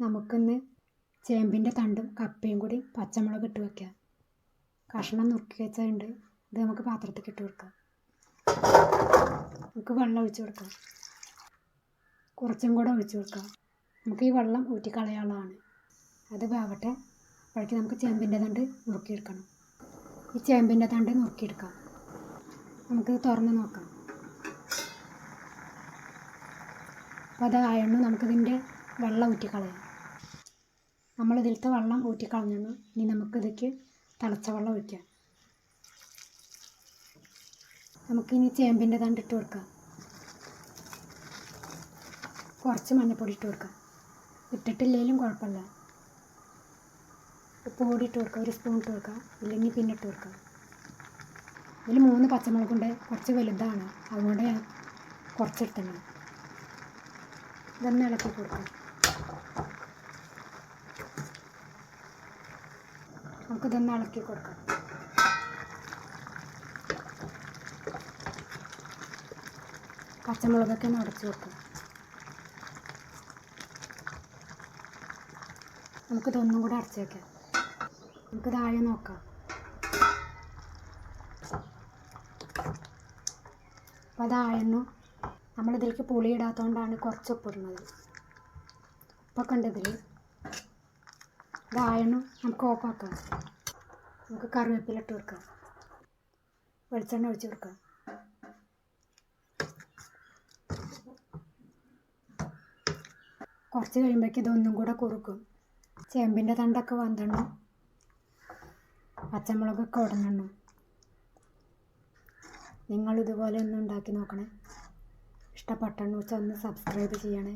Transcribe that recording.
നമുക്കിന്ന് ചേമ്പിൻ്റെ തണ്ടും കപ്പയും കൂടി പച്ചമുളക് ഇട്ട് വയ്ക്കാം. കഷ്ണം നുറുക്കി വെച്ചതുണ്ട്. ഇത് നമുക്ക് പാത്രത്തിൽ ഇട്ട് കൊടുക്കാം. നമുക്ക് വെള്ളം ഒഴിച്ച് കൊടുക്കാം. കുറച്ചും കൂടെ ഒഴിച്ച് കൊടുക്കാം. നമുക്ക് ഈ വെള്ളം ഊറ്റിക്കളയാനുള്ളതാണ്. അത് വേവട്ടെ. അപ്പോഴേക്ക് നമുക്ക് ചേമ്പിൻ്റെ തണ്ട് നുറുക്കിയെടുക്കണം. ഈ ചേമ്പിൻ്റെ തണ്ട് നുറുക്കിയെടുക്കാം. നമുക്കിത് തുറന്ന് നോക്കാം. അപ്പോൾ അതായിരുന്നു നമുക്കിതിൻ്റെ വെള്ളം ഊറ്റിക്കളയാം. നമ്മളിതിലത്തെ വെള്ളം ഊറ്റിക്കളഞ്ഞു. ഇനി നമുക്കിതിലേക്ക് തിളച്ച വെള്ളം ഒഴിക്കാം. നമുക്കിനി ചേമ്പിൻ്റെ തണ്ട് ഇട്ട് കൊടുക്കാം. കുറച്ച് മഞ്ഞൾപ്പൊടി ഇട്ട് കൊടുക്കാം. ഇട്ടിട്ടില്ലെങ്കിലും കുഴപ്പമില്ല. ഉപ്പ് കൂടി ഇട്ട് കൊടുക്കുക. 1 സ്പൂൺ ഇട്ട് കൊടുക്കുക. ഇല്ലെങ്കിൽ പിന്നെ ഇട്ട് കൊടുക്കുക. ഇതിൽ 3 പച്ചമുളകുണ്ട്. കുറച്ച് വലുതാണ്, അതുകൊണ്ട് ഞാൻ കുറച്ചിട്ടുണ്ട്. ഇതൊന്ന് ഇളക്കി കൊടുക്കാം. നമുക്കിതൊന്ന് ഇളക്കി കൊടുക്കാം. പച്ചമുളകൊക്കെ ഒന്ന് ഉടച്ച് കൊടുക്കാം. നമുക്കിതൊന്നും കൂടെ അടച്ച് വയ്ക്കാം. നമുക്കിതാഴെ നോക്കാം. അപ്പോൾ അതായിരുന്നു. നമ്മളിതിലേക്ക് പുളി ഇടാത്തതുകൊണ്ടാണ് കുറച്ച് ഉപ്പിടുന്നത്. ഉപ്പൊക്കെ ഉണ്ട് ഇതിൽ. ഇതായിരുന്നു. നമുക്ക് ഓഫാക്കാം. നമുക്ക് കറിവേപ്പില ഇട്ട് കൊടുക്കാം. വെളിച്ചെണ്ണ ഒഴിച്ച് കൊടുക്കാം. കുറച്ച് കഴിയുമ്പോഴേക്കും ഇതൊന്നും കൂടെ കുറുക്കും. ചേമ്പിൻ്റെ തണ്ടൊക്കെ വന്നെണ്ണു. പച്ചമുളകൊക്കെ ഉടനെണ്ണു. നിങ്ങളിതുപോലെ ഒന്ന് ഉണ്ടാക്കി നോക്കണേ. ഇഷ്ടപ്പെട്ടെന്ന് വെച്ചാൽ ഒന്ന് സബ്സ്ക്രൈബ് ചെയ്യണേ.